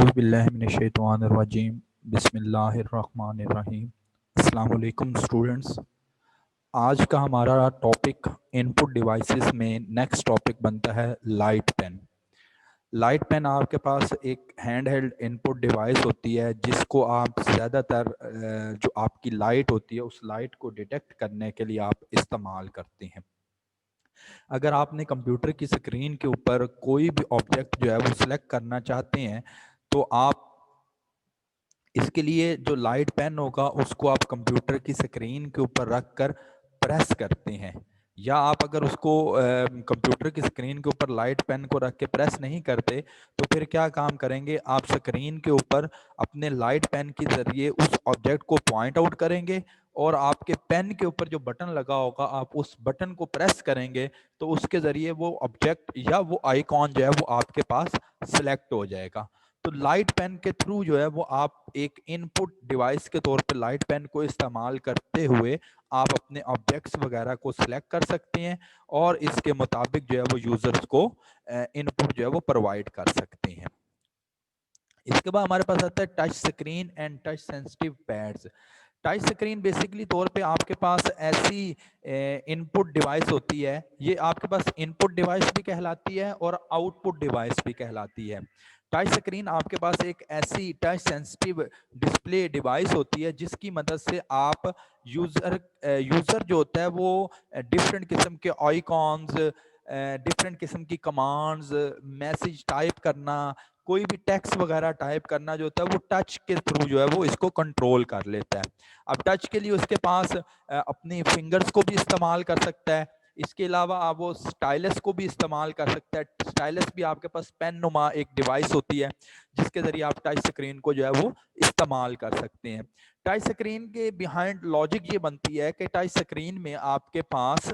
اعوذ باللہ من الشیطان الرجیم بسم اللہ الرحمن الرحیم۔ السلام علیکم اسٹوڈنٹس، آج کا ہمارا ٹاپک ان پٹ ڈیوائسز میں نیکسٹ ٹاپک بنتا ہے لائٹ پین۔ لائٹ پین آپ کے پاس ایک hand held in put device ہوتی ہے جس کو آپ زیادہ تر جو آپ کی لائٹ ہوتی ہے اس لائٹ کو ڈیٹیکٹ کرنے کے لیے آپ استعمال کرتے ہیں۔ اگر آپ نے کمپیوٹر کی اسکرین کے اوپر کوئی بھی آبجیکٹ جو ہے وہ سلیکٹ کرنا چاہتے ہیں تو آپ اس کے لیے جو لائٹ پین ہوگا اس کو آپ کمپیوٹر کی اسکرین کے اوپر رکھ کر پریس کرتے ہیں، یا آپ اگر اس کو کمپیوٹر کی اسکرین کے اوپر لائٹ پین کو رکھ کے پریس نہیں کرتے تو پھر کیا کام کریں گے، آپ اسکرین کے اوپر اپنے لائٹ پین کے ذریعے اس آبجیکٹ کو پوائنٹ آؤٹ کریں گے اور آپ کے پین کے اوپر جو بٹن لگا ہوگا آپ اس بٹن کو پریس کریں گے تو اس کے ذریعے وہ آبجیکٹ یا وہ آئیکن جو ہے وہ آپ کے پاس سلیکٹ ہو جائے گا۔ تو لائٹ پین کے تھرو جو ہے وہ آپ ایک ان پٹ ڈیوائس کے طور پہ لائٹ پین کو استعمال کرتے ہوئے آپ اپنے آبجیکٹس وغیرہ کو سلیکٹ کر سکتے ہیں اور اس کے مطابق جو ہے وہ یوزرز کو ان پٹ جو ہے وہ پرووائڈ کر سکتے ہیں۔ اس کے بعد ہمارے پاس آتا ہے touch screen and touch sensitive pads. Touch screen basically طور پہ آپ کے پاس ایسی ان پٹ ڈیوائس ہوتی ہے، یہ آپ کے پاس ان پٹ ڈیوائس بھی کہلاتی ہے اور آؤٹ پٹ ڈیوائس بھی کہلاتی ہے۔ ٹچ سکرین آپ کے پاس ایک ایسی ٹچ سینسٹیو ڈسپلے ڈیوائس ہوتی ہے جس کی مدد سے آپ یوزر جو ہوتا ہے وہ ڈفرینٹ قسم کے آئیکونز، ڈفرینٹ قسم کی کمانڈز، میسج ٹائپ کرنا، کوئی بھی ٹیکسٹ وغیرہ ٹائپ کرنا جو ہوتا ہے وہ ٹچ کے تھرو جو ہے وہ اس کو کنٹرول کر لیتا ہے۔ اب ٹچ کے لیے اس کے پاس اپنی فنگرز کو بھی استعمال کر سکتا ہے، اس کے علاوہ آپ وہ سٹائلس کو بھی استعمال کر سکتا ہے۔ سٹائلس بھی آپ کے پاس پین نما ایک ڈیوائس ہوتی ہے جس کے ذریعے آپ ٹچ سکرین کو جو ہے وہ استعمال کر سکتے ہیں۔ ٹچ سکرین کے بیہائنڈ لاجک یہ بنتی ہے کہ ٹچ سکرین میں آپ کے پاس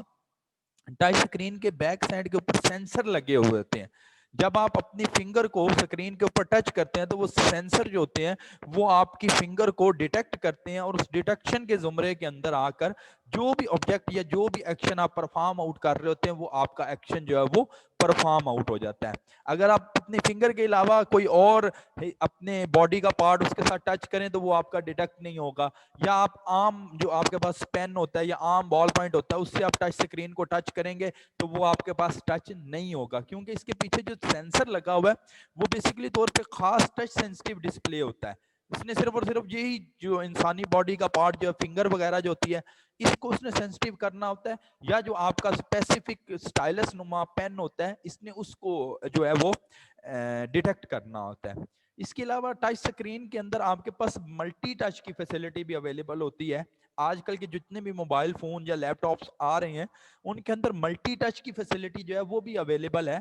ٹچ سکرین کے بیک سائڈ کے اوپر سینسر لگے ہوئے ہوتے ہیں۔ جب آپ اپنی فنگر کو سکرین کے اوپر ٹچ کرتے ہیں تو وہ سینسر جو ہوتے ہیں وہ آپ کی فنگر کو ڈیٹیکٹ کرتے ہیں اور اس ڈیٹیکشن کے زمرے کے اندر آ کر جو بھی آبجیکٹ یا جو بھی ایکشن آپ پرفارم آؤٹ کر رہے ہوتے ہیں وہ آپ کا ایکشن جو ہے وہ پرفارم آؤٹ ہو جاتا ہے۔ اگر آپ اپنی فنگر کے علاوہ کوئی اور اپنے باڈی کا پارٹ اس کے ساتھ ٹچ کریں تو وہ آپ کا ڈیٹیکٹ نہیں ہوگا، یا آپ عام جو آپ کے پاس پین ہوتا ہے یا عام بال پوائنٹ ہوتا ہے اس سے آپ ٹچ سکرین کو ٹچ کریں گے تو وہ آپ کے پاس ٹچ نہیں ہوگا، کیونکہ اس کے پیچھے جو سینسر لگا ہوا ہے وہ بیسیکلی طور پہ خاص ٹچ سینسٹیو ڈسپلے ہوتا ہے۔ اس نے صرف اور صرف یہی جو انسانی باڈی کا پارٹ جو فنگر وغیرہ جو ہوتی ہے اس کو اس نے سینسٹیو کرنا ہوتا ہے، یا جو آپ کا اسپیسیفک سٹائلس نما پین ہوتا ہے اس نے اس کو جو ہے وہ ڈیٹیکٹ کرنا ہوتا ہے۔ اس کے علاوہ ٹچ سکرین کے اندر آپ کے پاس ملٹی ٹچ کی فیسلٹی بھی اویلیبل ہوتی ہے۔ آج کل کے جتنے بھی موبائل فون یا لیپ ٹاپس آ رہے ہیں ان کے اندر ملٹی ٹچ کی فیسلٹی جو ہے وہ بھی اویلیبل ہے۔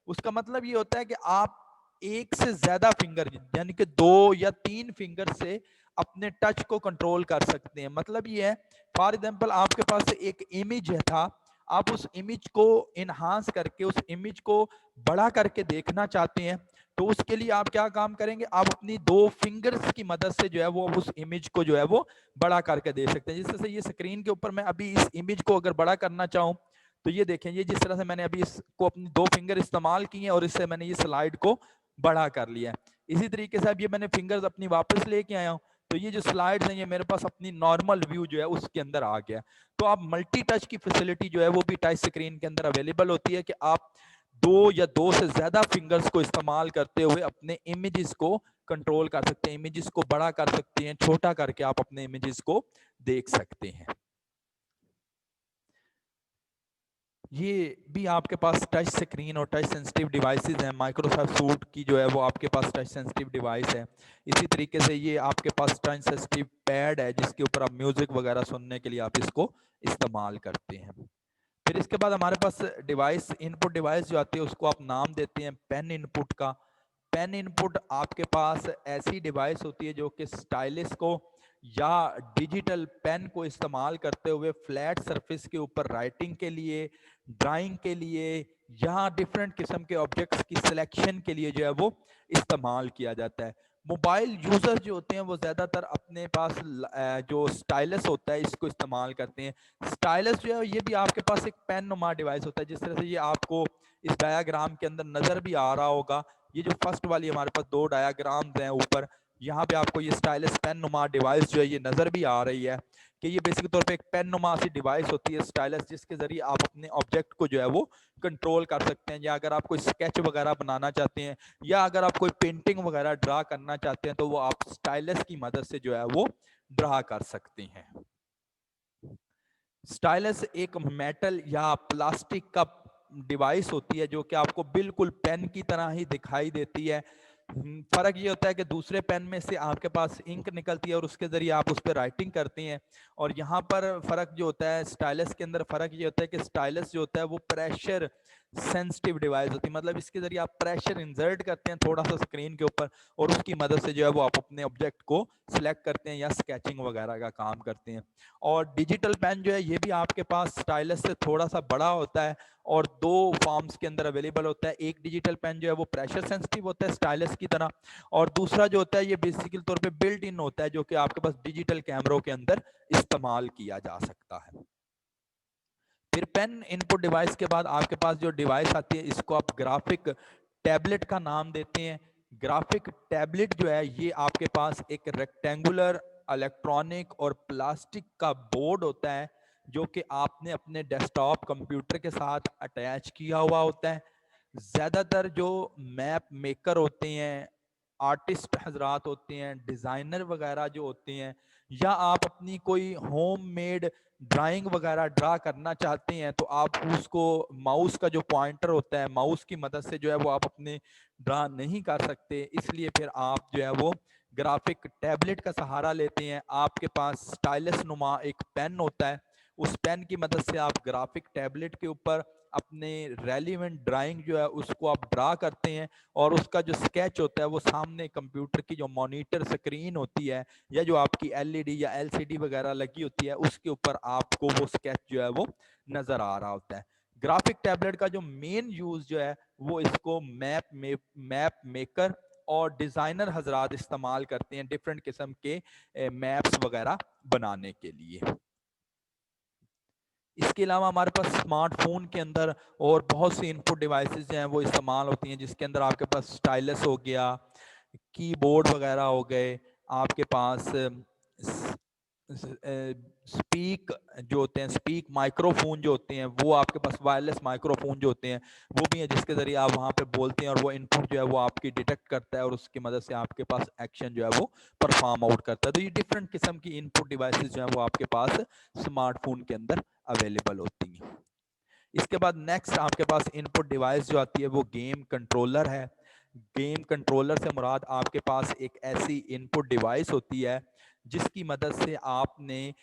اس کا مطلب یہ ہوتا ہے کہ آپ ایک سے زیادہ فنگر یعنی کہ 2 یا 3 فنگر سے اپنے ٹچ کو کنٹرول کر سکتے ہیں۔ مطلب یہ ہے فار ایگزامپل آپ کے پاس ایک امیج تھا، آپ اس امیج کو انہانس کر کے اس امیج کو بڑا کر کے دیکھنا چاہتے ہیں تو اس کے لیے آپ کیا کام کریں گے، آپ اپنی 2 فنگرز کی مدد سے جو ہے وہ اس امیج کو جو ہے وہ بڑا کر کے دے سکتے ہیں۔ جس طرح سے یہ سکرین کے اوپر میں ابھی اس امیج کو اگر بڑا کرنا چاہوں تو یہ دیکھیں، یہ جس طرح سے میں نے ابھی اس کو اپنی 2 فنگر استعمال کی ہیں اور اس سے میں نے یہ سلائیڈ کو بڑا کر لیا ہے۔ اسی طریقے سے اب یہ میں نے فنگرز اپنی واپس لے کے آیا ہوں تو یہ جو سلائیڈز ہیں یہ میرے پاس اپنی نارمل ویو جو ہے اس کے اندر آ گیا۔ تو آپ ملٹی ٹچ کی فیسلٹی جو ہے وہ بھی ٹچ سکرین کے اندر اویلیبل ہوتی ہے کہ آپ 2 یا 2 سے زیادہ فنگرز کو استعمال کرتے ہوئے اپنے امیجز کو کنٹرول کر سکتے ہیں، امیجز کو بڑا کر سکتے ہیں، چھوٹا کر کے آپ اپنے امیجز کو دیکھ سکتے ہیں۔ یہ بھی آپ کے پاس ٹچ سکرین اور ٹچ سینسٹیو ڈیوائسز ہیں۔ مائکروسافٹ سوٹ کی جو ہے وہ آپ کے پاس ٹچ سینسٹیو ڈیوائس ہے۔ اسی طریقے سے یہ آپ کے پاس ٹچ سینسٹیو پیڈ ہے جس کے اوپر آپ میوزک وغیرہ سننے کے لیے آپ اس کو استعمال کرتے ہیں۔ پھر اس کے بعد ہمارے پاس ڈیوائس ان پٹ ڈیوائس جو آتی ہے اس کو آپ نام دیتے ہیں پین ان پٹ کا۔ پین ان پٹ آپ کے پاس ایسی ڈیوائس ہوتی ہے جو کہ سٹائلس کو یا ڈیجیٹل پین کو استعمال کرتے ہوئے فلیٹ سرفیس کے اوپر رائٹنگ کے لیے، ڈرائنگ کے لیے یا ڈیفرنٹ قسم کے آبجیکٹس کی سلیکشن کے لیے جو ہے وہ استعمال کیا جاتا ہے۔ موبائل یوزر جو ہوتے ہیں وہ زیادہ تر اپنے پاس جو سٹائلس ہوتا ہے اس کو استعمال کرتے ہیں۔ سٹائلس جو ہے یہ بھی آپ کے پاس ایک پین نما ڈیوائس ہوتا ہے، جس طرح سے یہ آپ کو اس ڈایاگرام کے اندر نظر بھی آ رہا ہوگا ये जो फर्स्ट वाली हमारे पास दो डायाग्राम्स हैं ऊपर, यहाँ पे आपको ये स्टाइलस पेन नुमा डिवाइस जो है ये नज़र भी आ रही है कि ये बेसिक तौर पे एक पेन नुमा सी डिवाइस होती है स्टाइलस, जिसके ज़रिए आप अपने ऑब्जेक्ट को जो है वो कंट्रोल कर सकते हैं, या अगर आप कोई स्केच वगैरह बनाना चाहते हैं या अगर आप कोई पेंटिंग वगैरह ड्रा करना चाहते हैं तो वो आप स्टाइलस की मदद से जो है वो ड्रा कर सकते हैं। स्टाइलस एक मेटल या प्लास्टिक का डिवाइस होती है जो कि आपको बिल्कुल पेन की तरह ही दिखाई देती है। फर्क ये होता है कि दूसरे पेन में से आपके पास इंक निकलती है और उसके जरिए आप उस पर राइटिंग करते हैं, और यहाँ पर फर्क जो होता है स्टाइलस के अंदर, फर्क ये होता है कि स्टाइलस जो होता है वो प्रेशर सेंसिटिव डिवाइस होती है, मतलब इसके जरिए आप प्रेशर इंसर्ट करते हैं थोड़ा सा स्क्रीन के ऊपर, और उसकी मदद से जो है वो आप अपने ऑब्जेक्ट को सिलेक्ट करते हैं या स्केचिंग वगैरह का काम करते हैं। और डिजिटल पेन जो है ये भी आपके पास स्टाइलस से थोड़ा सा बड़ा होता है और दो फॉर्म्स के अंदर अवेलेबल होता है। एक डिजिटल पेन जो है वो प्रेशर सेंसिटिव होता है स्टाइलस की तरह, और दूसरा जो होता है ये बेसिकली तौर पे बिल्ट इन होता है जो कि आपके पास डिजिटल कैमरों के अंदर इस्तेमाल किया जा सकता है। फिर पेन इनपुट डिवाइस के बाद आपके पास जो डिवाइस आती है इसको आप ग्राफिक टैबलेट का नाम देते हैं। ग्राफिक टैबलेट जो है ये आपके पास एक रेक्टेंगुलर इलेक्ट्रॉनिक और प्लास्टिक का बोर्ड होता है जो कि आपने अपने डेस्कटॉप कंप्यूटर के साथ अटैच किया हुआ होता है। ज़्यादातर जो मैप मेकर होते हैं, आर्टिस्ट हजरात होते हैं, डिज़ाइनर वगैरह जो होते हैं, या आप अपनी कोई होम मेड ड्राइंग वगैरह ड्रा करना चाहते हैं तो आप उसको माउस का जो पॉइंटर होता है माउस की मदद से जो है वो आप अपने ड्रा नहीं कर सकते, इसलिए फिर आप जो है वो ग्राफिक टैबलेट का सहारा लेते हैं। आपके पास स्टाइलस नुमा एक पेन होता है, उस पेन की मदद से आप ग्राफिक टैबलेट के ऊपर अपने रेलिवेंट ड्राइंग जो है उसको आप ड्रा करते हैं, और उसका जो स्केच होता है वो सामने कंप्यूटर की जो मॉनिटर स्क्रीन होती है या जो आपकी एलईडी या एलसीडी वगैरह लगी होती है उसके ऊपर आपको वो स्केच जो है वो नजर आ रहा होता है। ग्राफिक टैबलेट का जो मेन यूज जो है वो इसको मैप मेकर और डिजाइनर हजरात इस्तेमाल करते हैं डिफरेंट किस्म के मैप्स वगैरह बनाने के लिए। इसके अलावा हमारे पास स्मार्टफोन के अंदर और बहुत सी इनपुट डिवाइसेस जो हैं वो इस्तेमाल होती हैं, जिसके अंदर आपके पास स्टाइलस हो गया, कीबोर्ड वगैरह हो गए, आपके पास स्पीक जो होते हैं, स्पीक माइक्रोफोन जो होते हैं, वो आपके पास वायरलेस माइक्रोफोन जो होते हैं वो भी हैं, जिसके ज़रिए आप वहाँ पे बोलते हैं और वो इनपुट जो है वो आपकी डिटेक्ट करता है और उसकी मदद से आपके पास एक्शन जो है वो परफॉर्म आउट करता है। तो ये डिफरेंट किस्म की इनपुट डिवाइसेस जो हैं वो आपके पास स्मार्टफोन के अंदर अवेलेबल होती हैं। इसके बाद नेक्स्ट आपके पास इनपुट डिवाइस जो आती है वो गेम कंट्रोलर है। गेम कंट्रोलर से मुराद आपके पास एक ऐसी इनपुट डिवाइस होती है जिसकी मदद से आपने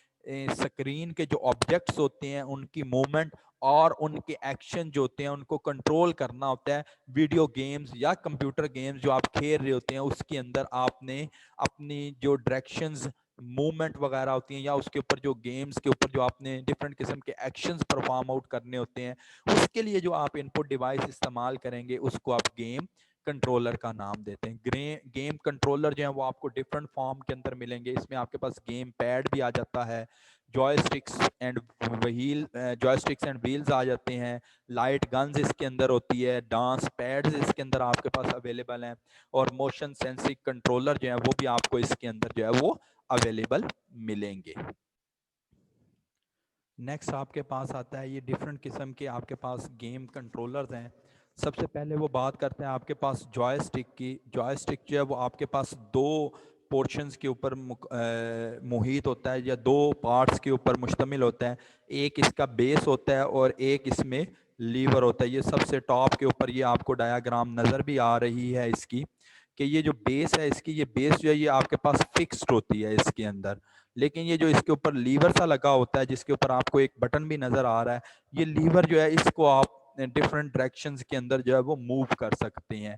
स्क्रीन के जो ऑब्जेक्ट्स होते हैं उनकी मूवमेंट और उनके एक्शन जो होते हैं उनको कंट्रोल करना होता है। वीडियो गेम्स या कंप्यूटर गेम्स जो आप खेल रहे होते हैं उसके अंदर आपने अपनी जो डायरेक्शंस मूवमेंट वगैरह होती हैं या उसके ऊपर जो गेम्स के ऊपर जो आपने डिफरेंट किस्म के एक्शंस परफॉर्म आउट करने होते हैं, उसके लिए जो आप इनपुट डिवाइस इस्तेमाल करेंगे उसको आप गेम कंट्रोलर का नाम देते हैं। गेम कंट्रोलर जो है वो आपको डिफरेंट फॉर्म के अंदर मिलेंगे। इसमें आपके पास गेम पैड भी आ जाता है, joysticks and joysticks and wheels आ जाते हैं, लाइट गन्स इसके अंदर होती है, डांस पैड्स इसके अंदर आपके पास अवेलेबल हैं, और मोशन सेंसिंग कंट्रोलर जो है वो भी आपको इसके अंदर जो है वो अवेलेबल मिलेंगे। नेक्स्ट आपके पास आता है ये डिफरेंट किस्म के आपके पास गेम कंट्रोलर्स हैं। सबसे पहले वो बात करते हैं आपके पास जॉयस्टिक की। जॉयस्टिक जो है वो आपके पास दो पोर्शंस के ऊपर मुहित होता है या दो पार्ट्स के ऊपर मुश्तमिल होता है। एक इसका बेस होता है और एक इसमें लीवर होता है। ये सबसे टॉप के ऊपर ये आपको डायाग्राम नज़र भी आ रही है इसकी, कि ये जो बेस है इसकी, ये बेस जो है ये आपके पास फिक्स्ड होती है इसके अंदर, लेकिन ये जो इसके ऊपर लीवर सा लगा होता है जिसके ऊपर आपको एक बटन भी नजर आ रहा है, ये लीवर जो है इसको आप डिफरेंट डायरेक्शंस के अंदर जो है वो मूव कर सकते हैं।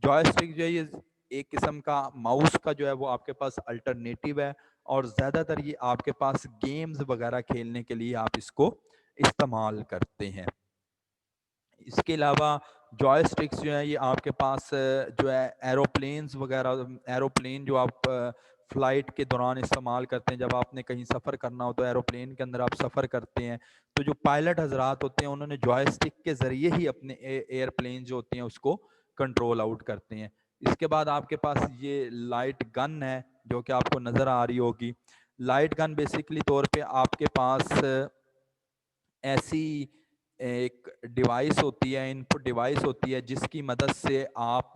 जॉयस्टिक जो है ये एक किस्म का माउस का जो है वो आपके पास अल्टरनेटिव है, और ज़्यादातर ये आपके पास गेम्स वगैरह खेलने के लिए आप इसको इस्तेमाल करते हैं। इसके अलावा जॉयस्टिक्स जो है ये आपके पास जो है एरोप्लेन्स वगैरह, एरोप्लेन जो आप फ्लाइट के दौरान इस्तेमाल करते हैं, जब आपने कहीं सफ़र करना हो तो एरोप्लेन के अंदर आप सफ़र करते हैं तो जो पायलट हजरात होते हैं उन्होंने जॉयस्टिक के ज़रिए ही अपने एयरप्लेन जो होते हैं उसको कंट्रोल आउट करते हैं। इसके बाद आपके पास ये लाइट गन है जो कि आपको नज़र आ रही होगी। लाइट गन बेसिकली तौर पे आपके पास ऐसी एक डिवाइस होती है, इनपुट डिवाइस होती है, जिसकी मदद से आप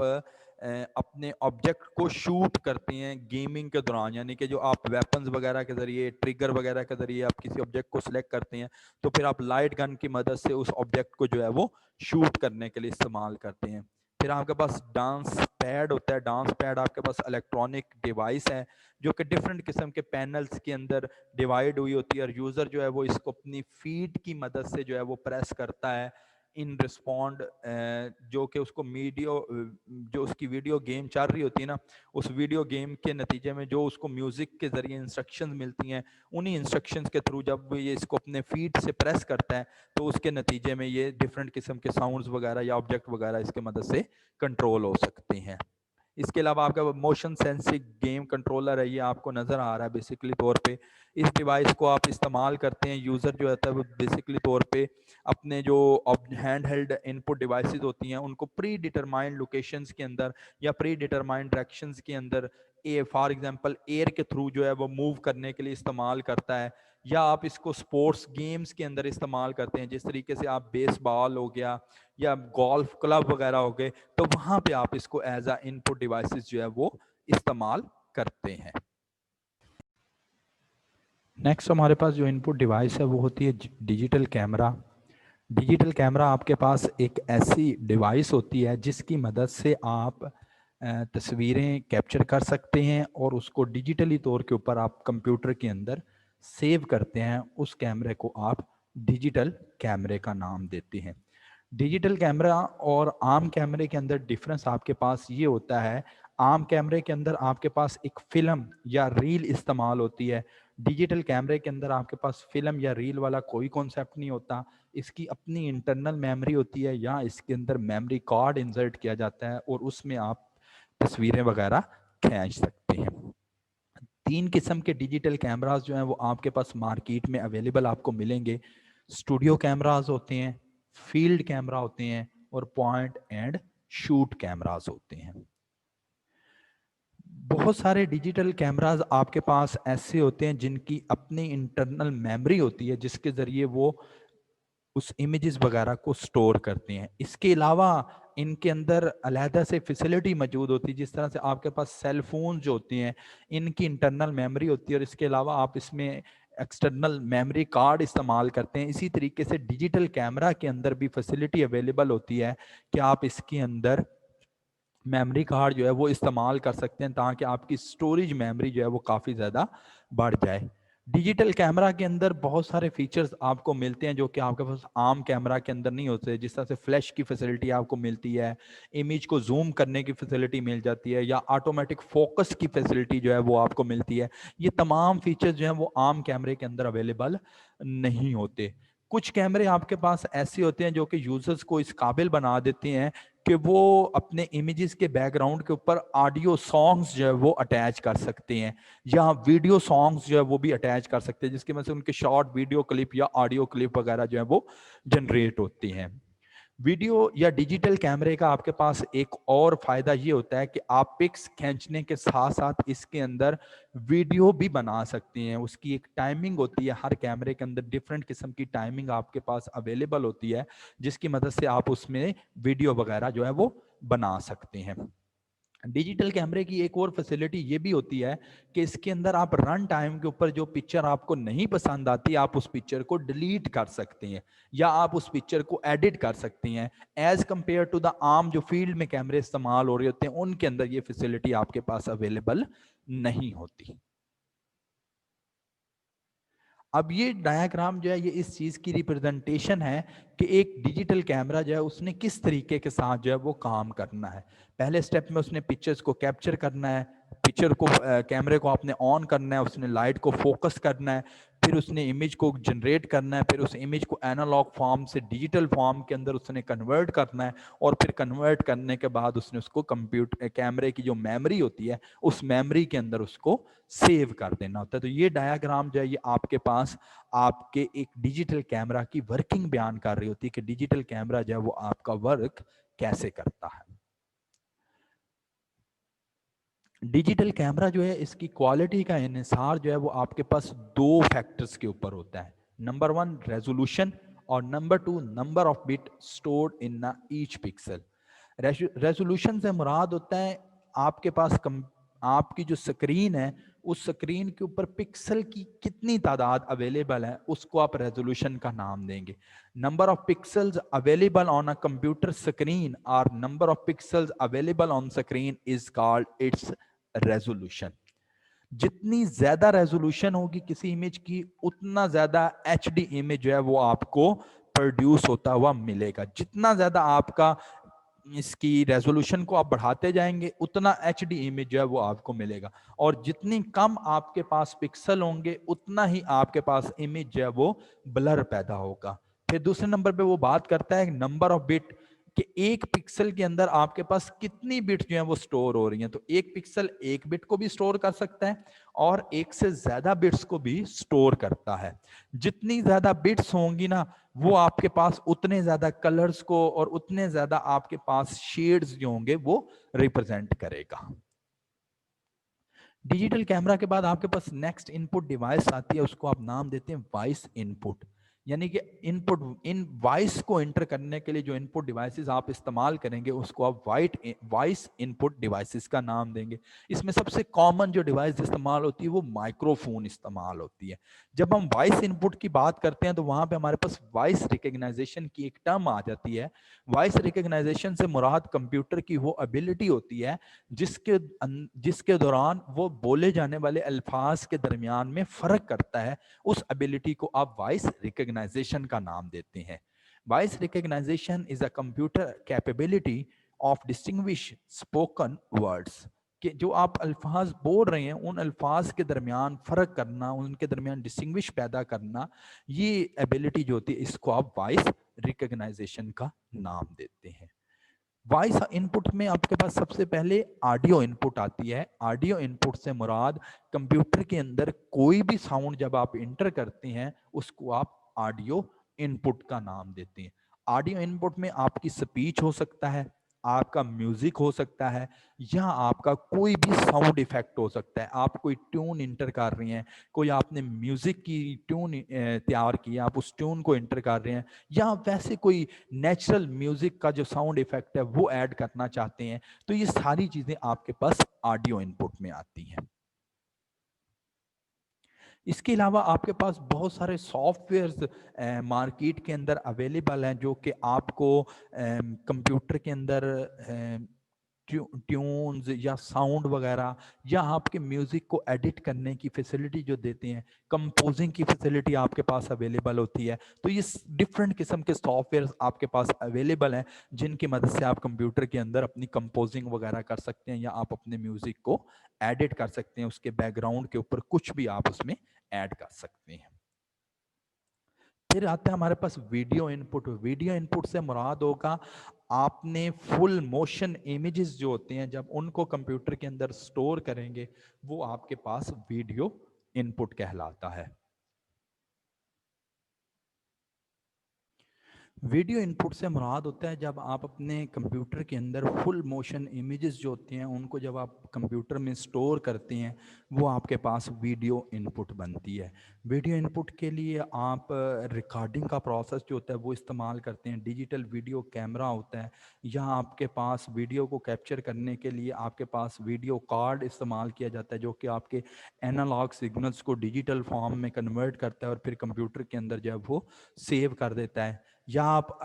अपने ऑब्जेक्ट को शूट करते हैं गेमिंग के दौरान। यानी कि जो आप वेपन्स वगैरह के ज़रिए, ट्रिगर वगैरह के ज़रिए आप किसी ऑब्जेक्ट को सिलेक्ट करते हैं, तो फिर आप लाइट गन की मदद से उस ऑब्जेक्ट को जो है वो शूट करने के लिए इस्तेमाल करते हैं। फिर आपके पास डांस पैड होता है। डांस पैड आपके पास इलेक्ट्रॉनिक डिवाइस है जो कि डिफरेंट किस्म के पैनल्स के अंदर डिवाइड हुई होती है, और यूज़र जो है वो इसको अपनी फीट की मदद से जो है वो प्रेस करता है इन रिस्पॉन्ड, जो कि उसको जो उसकी वीडियो गेम चल रही होती है ना, उस वीडियो गेम के नतीजे में जो उसको म्यूज़िक के ज़रिए इंस्ट्रक्शंस मिलती हैं, उन्हीं इंस्ट्रक्शंस के थ्रू जब ये इसको अपने फीट से प्रेस करता है तो उसके नतीजे में ये डिफरेंट किस्म के साउंड्स वगैरह या ऑब्जेक्ट वगैरह इसके मदद से कंट्रोल हो सकते हैं। इसके अलावा आपका मोशन सेंसिंग गेम कंट्रोलर है, ये आपको नज़र आ रहा है बेसिकली तौर पे। इस डिवाइस को आप इस्तेमाल करते हैं, यूज़र जो होता है वो बेसिकली तौर पे अपने जो हैंड हेल्ड इनपुट डिवाइसेस होती हैं उनको प्री डिटरमाइंड लोकेशंस के अंदर या प्री डिटरमाइंड डायरेक्शंस के अंदर फॉर एग्जांपल एयर के थ्रू जो है वो मूव करने के लिए इस्तेमाल करता है। या आप इसको स्पोर्ट्स गेम्स के अंदर इस्तेमाल करते हैं, जिस तरीके से आप बेसबॉल हो गया या गोल्फ क्लब वगैरह हो गए, तो वहाँ पे आप इसको एज अ इनपुट डिवाइसेस जो है वो इस्तेमाल करते हैं। नेक्स्ट हमारे पास जो इनपुट डिवाइस है वो होती है डिजिटल कैमरा। डिजिटल कैमरा आपके पास एक ऐसी डिवाइस होती है जिसकी मदद से आप तस्वीरें कैप्चर कर सकते हैं और उसको डिजिटली तौर के ऊपर आप कंप्यूटर के अंदर सेव करते हैं। उस कैमरे को आप डिजिटल कैमरे का नाम देते हैं। डिजिटल कैमरा और आम कैमरे के अंदर डिफरेंस आपके पास ये होता है, आम कैमरे के अंदर आपके पास एक फिल्म या रील इस्तेमाल होती है। डिजिटल कैमरे के अंदर आपके पास फिल्म या रील वाला कोई कॉन्सेप्ट नहीं होता। इसकी अपनी इंटरनल मेमोरी होती है या इसके अंदर मेमोरी कार्ड इंसर्ट किया जाता है और उसमें आप तस्वीरें वगैरह खींच सकते हैं। 3 किस्म के डिजिटल कैमरास जो हैं वो आपके पास मार्केट में अवेलेबल आपको मिलेंगे। स्टूडियो कैमरास होते हैं, फील्ड कैमरा होते हैं और पॉइंट एंड शूट कैमरास होते हैं। बहुत सारे डिजिटल कैमरास आपके पास ऐसे होते हैं जिनकी अपनी इंटरनल मेमोरी होती है, जिसके ज़रिए वो उस इमेजेस वगैरह को स्टोर करते हैं। इसके अलावा इनके अंदर अलहदा से फैसिलिटी मौजूद होती है, जिस तरह से आपके पास सेल फोन जो होते हैं इनकी इंटरनल मेमोरी होती है और इसके अलावा आप इसमें एक्सटर्नल मेमोरी कार्ड इस्तेमाल करते हैं। इसी तरीके से डिजिटल कैमरा के अंदर भी फैसिलिटी अवेलेबल होती है कि आप इसके अंदर मेमोरी कार्ड जो है वो इस्तेमाल कर सकते हैं ताकि आपकी स्टोरेज मेमोरी जो है वो काफ़ी ज़्यादा बढ़ जाए। डिजिटल कैमरा के अंदर बहुत सारे फीचर्स आपको मिलते हैं जो कि आपके पास आम कैमरा के अंदर नहीं होते। जिस तरह से फ्लैश की फैसिलिटी आपको मिलती है, इमेज को जूम करने की फैसिलिटी मिल जाती है या ऑटोमेटिक फोकस की फैसिलिटी जो है वो आपको मिलती है। ये तमाम फीचर्स जो हैं वो आम कैमरे के अंदर अवेलेबल नहीं होते। कुछ कैमरे आपके पास ऐसे होते हैं जो कि यूजर्स को इस काबिल बना देते हैं कि वो अपने इमेजेस के बैकग्राउंड के ऊपर ऑडियो सॉन्ग्स जो है वो अटैच कर सकते हैं या वीडियो सॉन्ग्स जो है वो भी अटैच कर सकते हैं, जिसकी वजह से उनके शॉर्ट वीडियो क्लिप या ऑडियो क्लिप वगैरह जो है वो जनरेट होती हैं। वीडियो या डिजिटल कैमरे का आपके पास एक और फायदा ये होता है कि आप पिक्स खींचने के साथ साथ इसके अंदर वीडियो भी बना सकते हैं। उसकी एक टाइमिंग होती है, हर कैमरे के अंदर डिफरेंट किस्म की टाइमिंग आपके पास अवेलेबल होती है, जिसकी मदद से आप उसमें वीडियो वगैरह जो है वो बना सकते हैं। डिजिटल कैमरे की एक और फैसिलिटी ये भी होती है कि इसके अंदर आप रन टाइम के ऊपर जो पिक्चर आपको नहीं पसंद आती, आप उस पिक्चर को डिलीट कर सकते हैं या आप उस पिक्चर को एडिट कर सकते हैं। एज कंपेयर टू द आम जो फील्ड में कैमरे इस्तेमाल हो रहे होते हैं उनके अंदर ये फैसिलिटी आपके पास अवेलेबल नहीं होती। अब ये डायग्राम जो है ये इस चीज़ की रिप्रेजेंटेशन है कि एक डिजिटल कैमरा जो है उसने किस तरीके के साथ जो है वो काम करना है। पहले स्टेप में उसने पिक्चर्स को कैप्चर करना है, पिक्चर को कैमरे को आपने ऑन करना है, उसने लाइट को फोकस करना है, फिर उसने इमेज को जनरेट करना है, फिर उस इमेज को एनालॉग फॉर्म से डिजिटल फॉर्म के अंदर उसने कन्वर्ट करना है और फिर कन्वर्ट करने के बाद उसने उसको कंप्यूटर कैमरे की जो मेमोरी होती है उस मेमोरी के अंदर उसको सेव कर देना होता है। तो ये डायग्राम जो है ये आपके पास आपके एक डिजिटल कैमरा की वर्किंग बयान कर रही होती है कि डिजिटल कैमरा जो है वो आपका वर्क कैसे करता है। डिजिटल कैमरा जो है इसकी क्वालिटी का इन्हिसार जो है वो आपके पास दो फैक्टर्स के ऊपर होता है। नंबर वन रेजोल्यूशन और number two number of bit stored in each pixel. Resolution से मुराद होता है आपके पास आपकी जो स्क्रीन है उस स्क्रीन के ऊपर पिक्सल की कितनी तादाद अवेलेबल है उसको आप रेजोल्यूशन का नाम देंगे। Number of pixels available on a computer screen और number of pixels available on screen is called its resolution. जितनी ज्यादा रेजोल्यूशन होगी किसी इमेज की उतना ज्यादा एचडी इमेज जो है वो आपको प्रोड्यूस होता हुआ मिलेगा। जितना ज्यादा आपका इसकी रेजोल्यूशन को आप बढ़ाते जाएंगे उतना एचडी इमेज जो है वो आपको मिलेगा, और जितनी कम आपके पास पिक्सल होंगे उतना ही आपके पास इमेज जो है वो ब्लर पैदा होगा। फिर दूसरे नंबर पे वो बात करता है नंबर ऑफ बिट कि एक पिक्सल के अंदर आपके पास कितनी बिट जो है वो स्टोर हो रही हैं। तो एक पिक्सल एक बिट को भी स्टोर कर सकता है और एक से ज्यादा बिट्स को भी स्टोर करता है। जितनी ज्यादा बिट्स होंगी ना वो आपके पास उतने ज्यादा कलर्स को और उतने ज्यादा आपके पास शेड्स जो होंगे वो रिप्रेजेंट करेगा। डिजिटल कैमरा के बाद आपके पास नेक्स्ट इनपुट डिवाइस आती है, उसको आप नाम देते हैं वॉइस इनपुट। यानी कि इनपुट इन वॉइस को एंटर करने के लिए जो इनपुट डिवाइसेस आप इस्तेमाल करेंगे उसको आप वॉइस इनपुट डिवाइसेस का नाम देंगे। इसमें सबसे कॉमन जो डिवाइस इस्तेमाल होती है वो माइक्रोफोन इस्तेमाल होती है। जब हम वॉइस इनपुट की बात करते हैं तो वहां पे हमारे पास वॉइस रिकग्नाइजेशन की एक टर्म आ जाती है। वॉइस रिकग्नाइजेशन से मुराद कंप्यूटर की वो एबिलिटी होती है जिसके दौरान वो बोले जाने वाले अल्फाज के दरमियान में फर्क करता है। उस एबिलिटी को आप वॉइस रिकग्नाइजेशन का नाम देते हैं। Voice recognisation is a computer capability of distinguish spoken words, कि जो आप अल्फाज बोल रहे हैं उन अल्फाज के दरमियान फर्क करना, उनके दरमियान डिस्टिंग्विश पैदा करना, ये एबिलिटी जो होती है इसको आप वॉइस रिकग्नाइजेशन का नाम देते हैं। वॉइस इनपुट में आपके पास सबसे पहले ऑडियो इनपुट आती है। ऑडियो इनपुट से मुराद कंप्यूटर के अंदर कोई भी साउंड जब आप इंटर करते हैं उसको आप ऑडियो इनपुट का नाम देते हैं। ऑडियो इनपुट में आपकी स्पीच हो सकता है, आपका म्यूजिक हो सकता है, या आपका कोई भी साउंड इफेक्ट हो सकता है। आप कोई ट्यून इंटर कर रही हैं, कोई आपने म्यूजिक की ट्यून तैयार की, आप उस ट्यून को इंटर कर रहे हैं, या वैसे कोई नेचुरल म्यूजिक का जो साउंड इफेक्ट है वो ऐड करना चाहते हैं, तो ये सारी चीजें आपके पास ऑडियो इनपुट में आती हैं। इसके अलावा आपके पास बहुत सारे सॉफ्टवेयर्स मार्केट के अंदर अवेलेबल हैं जो कि आपको कंप्यूटर के अंदर ट्यून्स या साउंड वगैरह या आपके म्यूजिक को एडिट करने की फैसिलिटी जो देते हैं, कंपोजिंग की फैसिलिटी आपके पास अवेलेबल होती है। तो ये डिफरेंट किस्म के सॉफ्टवेयर आपके पास अवेलेबल हैं जिनकी मदद से आप कंप्यूटर के अंदर अपनी कंपोजिंग वगैरह कर सकते हैं या आप अपने म्यूजिक को एडिट कर सकते हैं, उसके बैकग्राउंड के ऊपर कुछ भी आप उसमें ऐड कर सकते हैं। फिर आता है हमारे पास वीडियो इनपुट। वीडियो इनपुट से मुराद होगा आपने फुल मोशन इमेजेस जो होते हैं जब उनको कंप्यूटर के अंदर स्टोर करेंगे वो आपके पास वीडियो इनपुट कहलाता है। वीडियो इनपुट से मुराद होता है जब आप अपने कंप्यूटर के अंदर फुल मोशन इमेजेस जो होती हैं उनको जब आप कंप्यूटर में स्टोर करते हैं वो आपके पास वीडियो इनपुट बनती है। वीडियो इनपुट के लिए आप रिकॉर्डिंग का प्रोसेस जो होता है वो इस्तेमाल करते हैं। डिजिटल वीडियो कैमरा होता है, यहाँ आपके पास वीडियो को कैप्चर करने के लिए आपके पास वीडियो कार्ड इस्तेमाल किया जाता है जो कि आपके एनालॉग सिग्नल्स को डिजिटल फॉर्म में कन्वर्ट करता है और फिर कंप्यूटर के अंदर जब वो सेव कर देता है। या आप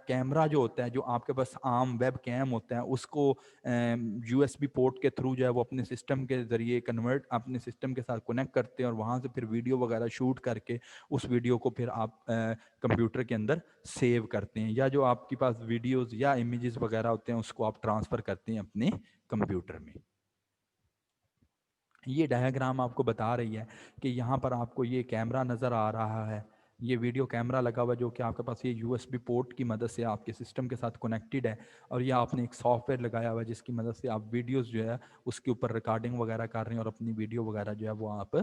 कैमरा जो होता है जो आपके पास आम वेब कैम होता है उसको यूएसबी पोर्ट के थ्रू जो है वो अपने सिस्टम के ज़रिए कन्वर्ट अपने सिस्टम के साथ कनेक्ट करते हैं और वहाँ से फिर वीडियो वगैरह शूट करके उस वीडियो को फिर आप कंप्यूटर के अंदर सेव करते हैं, या जो आपके पास वीडियोस या इमेजेस वगैरह होते हैं उसको आप ट्रांसफ़र करते हैं अपने कंप्यूटर में। ये डायग्राम आपको बता रही है कि यहाँ पर आपको ये कैमरा नज़र आ रहा है, ये वीडियो कैमरा लगा हुआ जो कि आपके पास ये यूएसबी पोर्ट की मदद से आपके सिस्टम के साथ कनेक्टेड है, और ये आपने एक सॉफ्टवेयर लगाया हुआ है जिसकी मदद से आप वीडियोस जो है उसके ऊपर रिकॉर्डिंग वगैरह कर रहे हैं और अपनी वीडियो वगैरह जो है वो आप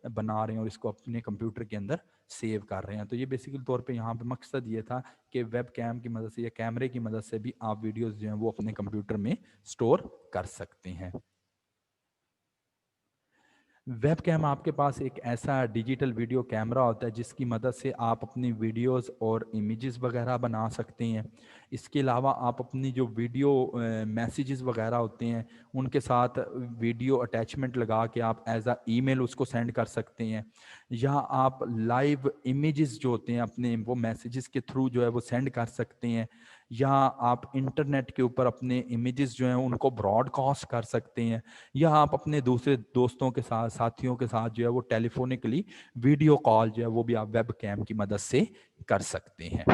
बना रहे हैं और इसको अपने कंप्यूटर के अंदर सेव कर रहे हैं। तो ये बेसिकल तौर पर यहाँ पर मकसद ये था कि वेब कैम की मदद से या कैमरे की मदद से भी आप वीडियोज़ जो हैं वो अपने कंप्यूटर में स्टोर कर सकते हैं। ویب کیم آپ کے پاس ایک ایسا ڈیجیٹل ویڈیو کیمرہ ہوتا ہے جس کی مدد سے آپ اپنی ویڈیوز اور امیجز وغیرہ بنا سکتے ہیں. اس کے علاوہ آپ اپنی جو ویڈیو میسیجز وغیرہ ہوتے ہیں ان کے ساتھ ویڈیو اٹیچمنٹ لگا کے آپ ایز اے ای میل اس کو سینڈ کر سکتے ہیں، یا آپ لائیو امیجز جو ہوتے ہیں اپنے وہ میسیجز کے تھرو جو ہے وہ سینڈ کر سکتے ہیں، یا آپ انٹرنیٹ کے اوپر اپنے امیجز جو ہیں ان کو براڈ کاسٹ کر سکتے ہیں، یا آپ اپنے دوسرے دوستوں کے ساتھ ساتھیوں کے ساتھ جو ہے وہ ٹیلی فونکلی ویڈیو کال جو ہے وہ بھی آپ ویب کیم کی مدد سے کر سکتے ہیں.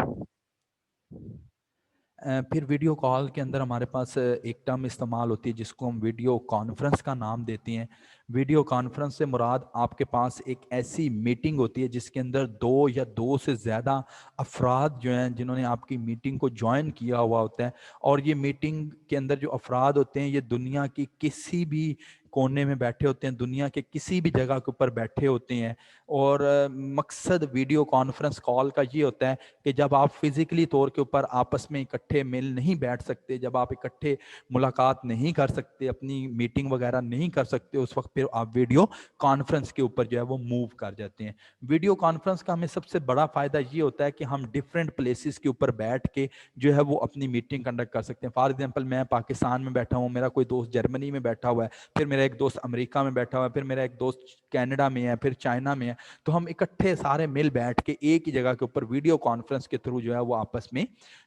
پھر ویڈیو کال کے اندر ہمارے پاس ایک ٹرم استعمال ہوتی ہے جس کو ہم ویڈیو کانفرنس کا نام دیتے ہیں. ویڈیو کانفرنس سے مراد آپ کے پاس ایک ایسی میٹنگ ہوتی ہے جس کے اندر دو یا دو سے زیادہ افراد جو ہیں جنہوں نے آپ کی میٹنگ کو جوائن کیا ہوا ہوتا ہے، اور یہ میٹنگ کے اندر جو افراد ہوتے ہیں یہ دنیا کی کسی بھی کونے میں بیٹھے ہوتے ہیں، دنیا کے کسی بھی جگہ کے اوپر بیٹھے ہوتے ہیں. اور مقصد ویڈیو کانفرنس کال کا یہ ہوتا ہے کہ جب آپ فزیکلی طور کے اوپر آپس میں اکٹھے مل نہیں بیٹھ سکتے، جب آپ اکٹھے ملاقات نہیں کر سکتے، اپنی میٹنگ وغیرہ نہیں کر سکتے، اس وقت پھر آپ ویڈیو کانفرنس کے اوپر جو ہے وہ موو کر جاتے ہیں. ویڈیو کانفرنس کا ہمیں سب سے بڑا فائدہ یہ ہوتا ہے کہ ہم ڈفرینٹ پلیسز کے اوپر بیٹھ کے جو ہے وہ اپنی میٹنگ کنڈکٹ کر سکتے ہیں. فار ایگزامپل میں پاکستان میں بیٹھا ہوں، میرا کوئی دوست جرمنی میں بیٹھا ہوا ہے، پھر میرا ایک دوست امریکہ میں بیٹھا ہوا ہے، پھر میرا ایک دوست کینیڈا میں ہے، پھر چائنا میں ہے، تو ہم اکٹھے سارے مل بیٹھ کے ایک ہی جگہ کے اوپر ویڈیو کانفرنس کے تھرو جو ہے وہ آپس میں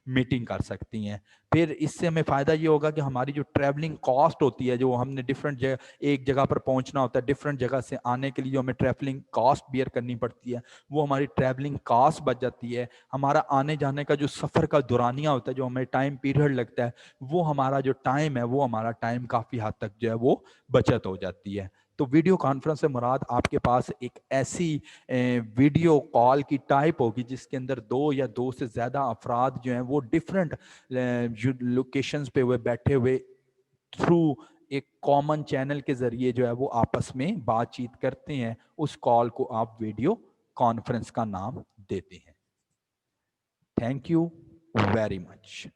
میٹنگ کر سکتی ہیں. پھر اس سے ہمیں فائدہ یہ ہوگا کہ ہماری جو ٹریولنگ کاسٹ ہوتی ہے، جو ہم نے ڈفرینٹ جگہ ایک جگہ پر پہنچنا ہوتا ہے، ڈفرینٹ جگہ سے آنے کے لیے جو ہمیں ٹریولنگ کاسٹ بیئر کرنی پڑتی ہے، وہ ہماری ٹریولنگ کاسٹ بچ جاتی ہے. ہمارا آنے جانے کا جو سفر کا دورانیہ ہوتا ہے، جو ہمیں ٹائم پیریڈ لگتا ہے، وہ ہمارا جو ٹائم ہے وہ ہمارا ٹائم کافی حد تک جو ہے وہ بچت ہو جاتی ہے. تو ویڈیو کانفرنس سے مراد آپ کے پاس ایک ایسی ویڈیو کال کی ٹائپ ہوگی جس کے اندر دو یا دو سے زیادہ افراد جو ہیں وہ ڈفرینٹ لوکیشنز پہ ہوئے بیٹھے ہوئے تھرو ایک کامن چینل کے ذریعے جو ہے وہ آپس میں بات چیت کرتے ہیں. اس کال کو آپ ویڈیو کانفرنس کا نام دیتے ہیں. Thank you very much.